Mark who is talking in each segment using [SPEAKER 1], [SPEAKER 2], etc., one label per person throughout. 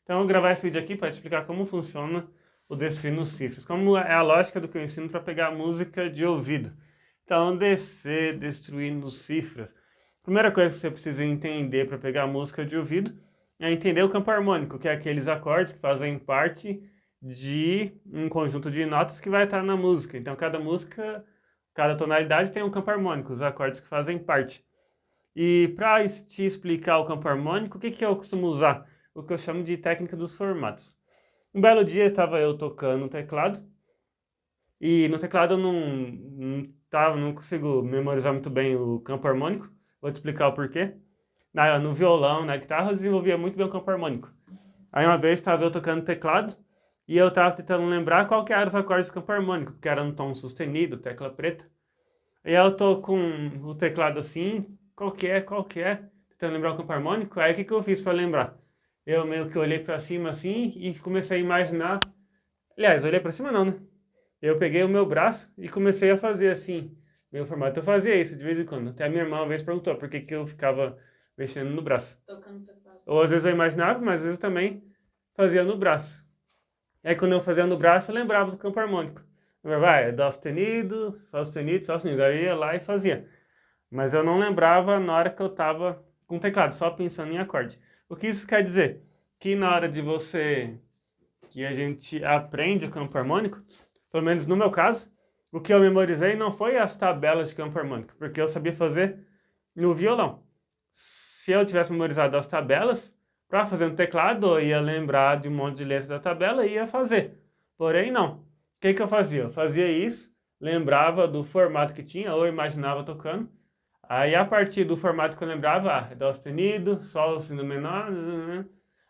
[SPEAKER 1] Então, eu vou gravar esse vídeo aqui para explicar como funciona o descer nos cifras, como é a lógica do que eu ensino para pegar música de ouvido. Então, descer, destruir nos cifras. Primeira coisa que você precisa entender para pegar música de ouvido é entender o campo harmônico, que é aqueles acordes que fazem parte de um conjunto de notas que vai estar na música. Então, cada música, cada tonalidade tem um campo harmônico, os acordes que fazem parte. E para te explicar o campo harmônico, o que eu costumo usar? O que eu chamo de técnica dos formatos. Um belo dia estava eu tocando no teclado, e no teclado eu não consigo memorizar muito bem o campo harmônico. Vou te explicar o porquê. No violão, na guitarra, eu desenvolvia muito bem o campo harmônico. Aí uma vez estava eu tocando teclado, e eu estava tentando lembrar qual que eram os acordes do campo harmônico, porque era no tom sustenido, tecla preta. E aí eu tô com o teclado assim, qual que é, tentando lembrar o campo harmônico. Aí o que eu fiz para lembrar? Eu meio que olhei para cima assim e comecei a imaginar. Aliás, olhei para cima não, né? Eu peguei o meu braço e comecei a fazer assim, meu formato. Eu fazia isso de vez em quando. Até a minha irmã uma vez perguntou por que eu ficava mexendo no braço.
[SPEAKER 2] Tocando teclado.
[SPEAKER 1] Ou às vezes eu imaginava, mas às vezes eu também fazia no braço. Aí quando eu fazia no braço, eu lembrava do campo harmônico. Vai, dó sustenido, sol sustenido, sol sustenido. Aí eu ia lá e fazia. Mas eu não lembrava na hora que eu estava com o teclado, só pensando em acorde. O que isso quer dizer? Que na hora de que a gente aprende o campo harmônico, pelo menos no meu caso, o que eu memorizei não foi as tabelas de campo harmônico, porque eu sabia fazer no violão. Se eu tivesse memorizado as tabelas, para fazer no teclado, eu ia lembrar de um monte de letras da tabela e ia fazer. Porém, não. O que eu fazia? Eu fazia isso, lembrava do formato que tinha, ou imaginava tocando. Aí, a partir do formato que eu lembrava, dó sustenido, sol sustenido menor,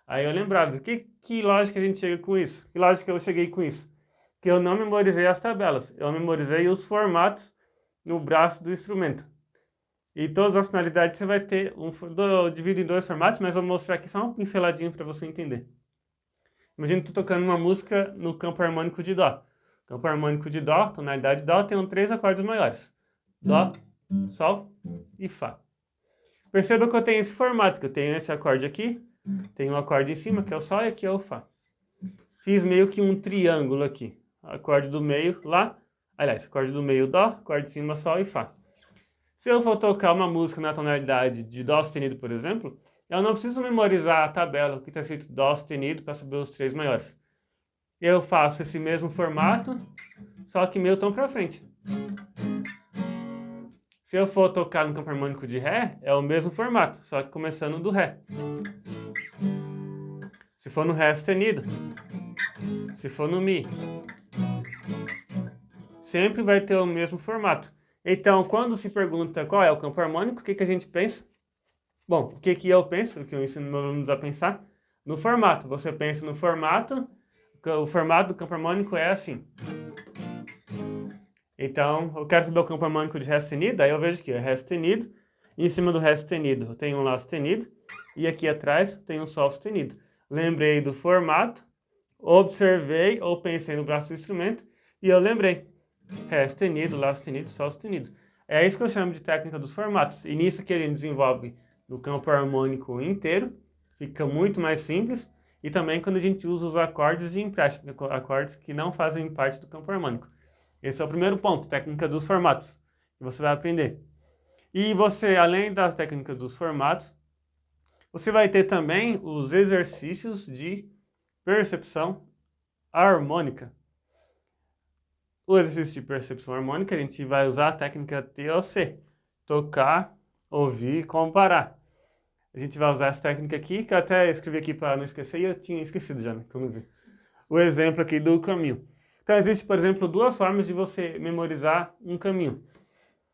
[SPEAKER 1] aí eu lembrava. Que lógica a gente chega com isso? Que lógica eu cheguei com isso? Que eu não memorizei as tabelas, eu memorizei os formatos no braço do instrumento. E todas as finalidades você vai ter, eu divido em dois formatos, mas eu vou mostrar aqui só uma pinceladinha para você entender. Imagina que eu tô tocando uma música no campo harmônico de Dó. Campo harmônico de Dó, tonalidade de Dó, tem três acordes maiores. Dó, Sol e Fá. Perceba que eu tenho esse formato, que eu tenho esse acorde aqui, tenho um acorde em cima, que é o Sol, e aqui é o Fá. Fiz meio que um triângulo aqui. Acorde do meio, Lá. Aliás, acorde do meio, Dó, acorde de cima, Sol e Fá. Se eu for tocar uma música na tonalidade de Dó sustenido, por exemplo, eu não preciso memorizar a tabela que está escrito Dó sustenido para saber os três maiores. Eu faço esse mesmo formato, só que meio tom para frente. Se eu for tocar no campo harmônico de Ré, é o mesmo formato, só que começando do Ré. Se for no Ré sustenido, se for no Mi, sempre vai ter o mesmo formato. Então, quando se pergunta qual é o campo harmônico, o que a gente pensa? Bom, o que eu penso, o que eu ensino meus alunos a pensar? No formato. Você pensa no formato, o formato do campo harmônico é assim. Então, eu quero saber o campo harmônico de Ré sustenido, aí eu vejo que é Ré sustenido, e em cima do Ré sustenido eu tenho um Lá sustenido, e aqui atrás eu tenho um Sol sustenido. Lembrei do formato, observei ou pensei no braço do instrumento, e eu lembrei. Ré sustenido, Lá sustenido, Sol sustenido. É isso que eu chamo de técnica dos formatos. E nisso que a gente desenvolve no campo harmônico inteiro, fica muito mais simples. E também quando a gente usa os acordes de empréstimo, acordes que não fazem parte do campo harmônico. Esse é o primeiro ponto, técnica dos formatos, que você vai aprender. E você, além das técnicas dos formatos, você vai ter também os exercícios de percepção harmônica. O exercício de percepção harmônica, a gente vai usar a técnica TOC, tocar, ouvir e comparar. A gente vai usar essa técnica aqui, que eu até escrevi aqui para não esquecer, e eu tinha esquecido já, né, que eu não vi. O exemplo aqui do caminho. Então, existe, por exemplo, duas formas de você memorizar um caminho.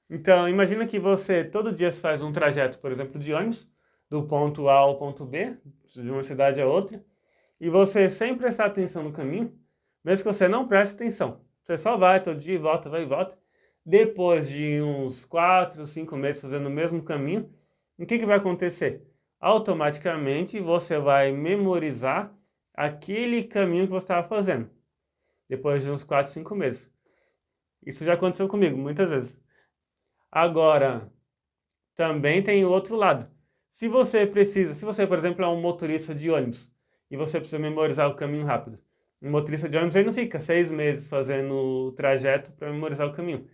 [SPEAKER 1] Então, imagina que você todo dia faz um trajeto, por exemplo, de ônibus, do ponto A ao ponto B, de uma cidade a outra, e você, sem prestar atenção no caminho, mesmo que você não preste atenção, você só vai todo dia e volta, vai e volta. Depois de uns 4, 5 meses fazendo o mesmo caminho, o que vai acontecer? Automaticamente você vai memorizar aquele caminho que você estava fazendo. Depois de uns 4, 5 meses. Isso já aconteceu comigo, muitas vezes. Agora, também tem o outro lado. Se você, por exemplo, é um motorista de ônibus, e você precisa memorizar o caminho rápido. Um motorista de ônibus ele não fica 6 meses fazendo o trajeto para memorizar o caminho.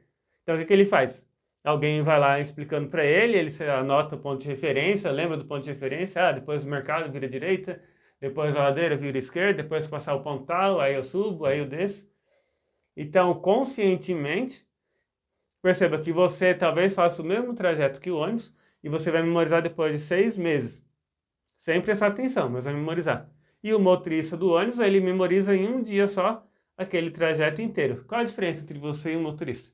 [SPEAKER 1] Então o que ele faz? Alguém vai lá explicando para ele anota o ponto de referência, lembra do ponto de referência, depois do mercado vira direita, depois a ladeira vira esquerda, depois passar o ponto tal, aí eu subo, aí eu desço. Então, conscientemente, perceba que você talvez faça o mesmo trajeto que o ônibus e você vai memorizar depois de 6 meses. Sem prestar atenção, mas vai memorizar. E o motorista do ônibus, ele memoriza em um dia só aquele trajeto inteiro. Qual a diferença entre você e o motorista?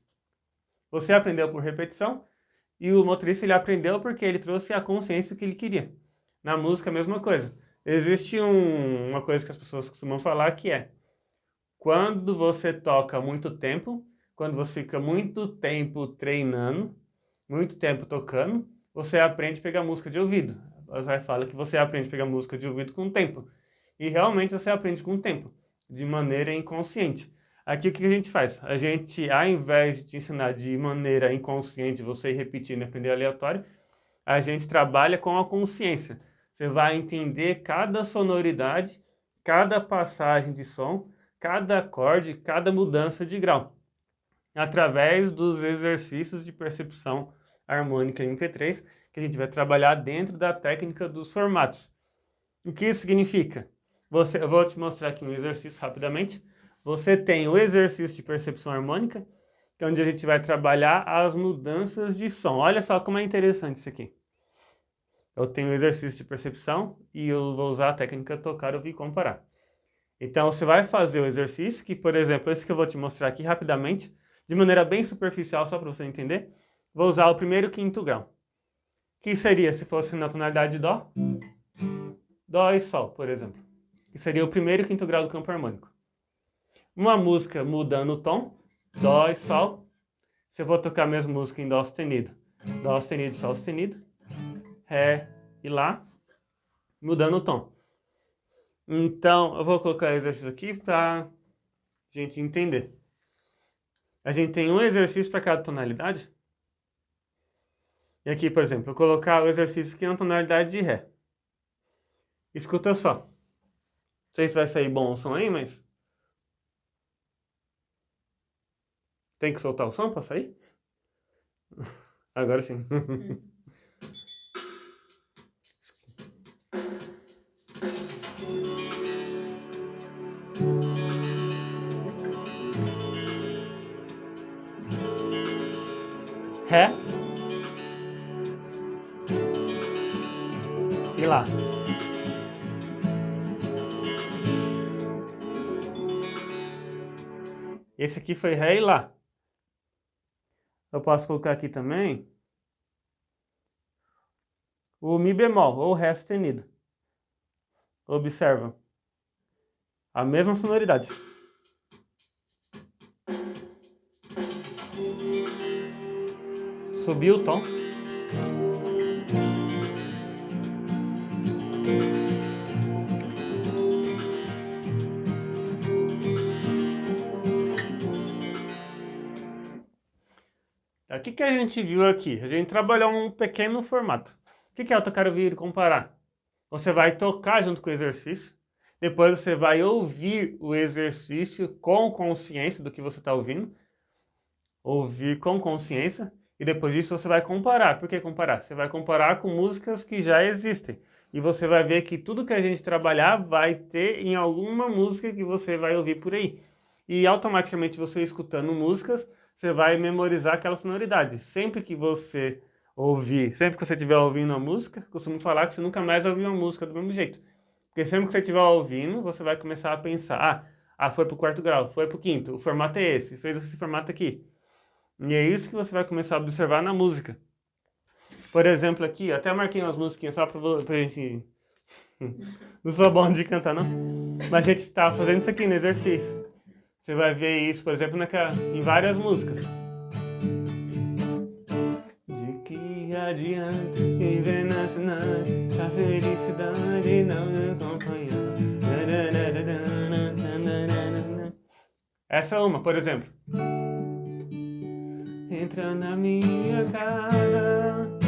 [SPEAKER 1] Você aprendeu por repetição e o motorista ele aprendeu porque ele trouxe a consciência que ele queria. Na música, a mesma coisa. Existe uma coisa que as pessoas costumam falar que é quando você toca muito tempo, quando você fica muito tempo treinando, muito tempo tocando, você aprende a pegar música de ouvido. Você fala que você aprende a pegar música de ouvido com o tempo. E realmente você aprende com o tempo, de maneira inconsciente. Aqui o que a gente faz? A gente, ao invés de te ensinar de maneira inconsciente, você ir repetindo e aprender aleatório, a gente trabalha com a consciência. Você vai entender cada sonoridade, cada passagem de som, cada acorde, cada mudança de grau, através dos exercícios de percepção harmônica em MP3, que a gente vai trabalhar dentro da técnica dos formatos. O que isso significa? Eu vou te mostrar aqui um exercício rapidamente. Você tem o exercício de percepção harmônica, que é onde a gente vai trabalhar as mudanças de som. Olha só como é interessante isso aqui. Eu tenho o exercício de percepção e eu vou usar a técnica tocar, ouvir e comparar. Então você vai fazer o exercício, que por exemplo, esse que eu vou te mostrar aqui rapidamente, de maneira bem superficial, só para você entender. Vou usar o primeiro quinto grau, que seria se fosse na tonalidade de Dó, Dó e Sol, por exemplo, que seria o primeiro e quinto grau do campo harmônico. Uma música mudando o tom, Dó e Sol, se eu vou tocar a mesma música em Dó sustenido, Sol sustenido, Ré e Lá, mudando o tom. Então, eu vou colocar o exercício aqui para a gente entender. A gente tem um exercício para cada tonalidade. E aqui, por exemplo, eu vou colocar o exercício aqui na tonalidade de Ré. Escuta só. Não sei se vai sair bom o som aí, mas... Tem que soltar o som para sair? Agora sim. Ré e Lá. Esse aqui foi Ré e Lá. Eu posso colocar aqui também o Mi bemol, ou Ré sustenido. Observa. A mesma sonoridade. Subiu o tom. O que a gente viu aqui? A gente trabalhou um pequeno formato. O que é o tocar, ouvir e comparar? Você vai tocar junto com o exercício, depois você vai ouvir o exercício com consciência do que você está ouvindo, ouvir com consciência, e depois disso você vai comparar. Por que comparar? Você vai comparar com músicas que já existem. E você vai ver que tudo que a gente trabalhar vai ter em alguma música que você vai ouvir por aí. E automaticamente você escutando músicas, você vai memorizar aquela sonoridade. Sempre que você ouvir, sempre que você estiver ouvindo uma música, costumo falar que você nunca mais vai ouvir uma música do mesmo jeito. Porque sempre que você estiver ouvindo, você vai começar a pensar, foi pro quarto grau, foi pro quinto, o formato é esse, fez esse formato aqui. E é isso que você vai começar a observar na música. Por exemplo aqui, até marquei umas musiquinhas só pra gente... Não sou bom de cantar não, mas a gente tá fazendo isso aqui no exercício. Você vai ver isso, por exemplo, em várias músicas. De que adianta viver na cidade, se a felicidade não me acompanhar. Essa é uma, por exemplo. Entra na minha casa,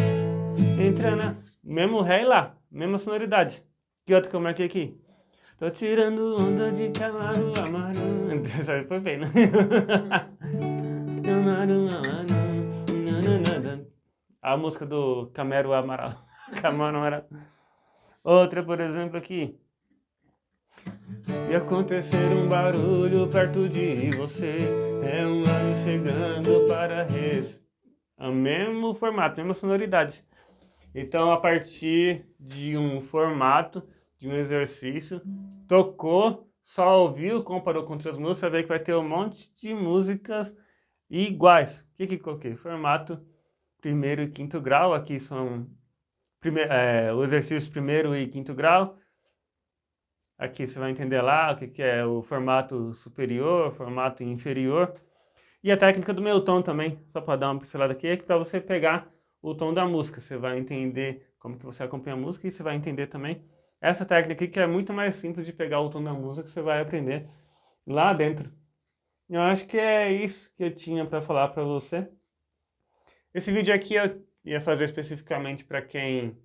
[SPEAKER 1] entra na... Mesmo Ré e Lá, mesma sonoridade. Que outra que eu marquei aqui? Tô tirando onda de Camaro amarelo. Essa aí foi bem, né? A música do Camaro Amarelo. Camaro Amarelo. Outra, por exemplo, aqui. Se acontecer um barulho perto de você, é um anjo chegando para res. É o mesmo formato, mesma sonoridade. Então, a partir de um formato, de um exercício, tocou, só ouviu, comparou com outras músicas, vai ver que vai ter um monte de músicas iguais. O que que coloquei? Formato primeiro e quinto grau, aqui são o exercício primeiro e quinto grau. Aqui você vai entender lá o que que é o formato superior, formato inferior. E a técnica do meio tom também, só para dar uma pincelada aqui, é que para você pegar o tom da música, você vai entender como que você acompanha a música e você vai entender também essa técnica aqui que é muito mais simples de pegar o tom da música que você vai aprender lá dentro. Eu acho que é isso que eu tinha para falar para você. Esse vídeo aqui eu ia fazer especificamente para quem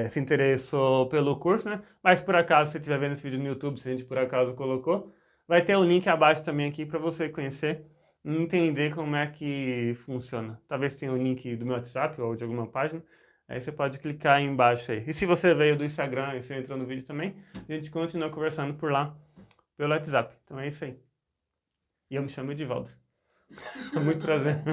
[SPEAKER 1] se interessou pelo curso, né? Mas por acaso, se você estiver vendo esse vídeo no YouTube, se a gente por acaso colocou, vai ter o link abaixo também aqui para você conhecer e entender como é que funciona. Talvez tenha o link do meu WhatsApp ou de alguma página, aí você pode clicar aí embaixo aí. E se você veio do Instagram e você entrou no vídeo também, a gente continua conversando por lá, pelo WhatsApp. Então é isso aí. E eu me chamo Edivaldo. Muito prazer.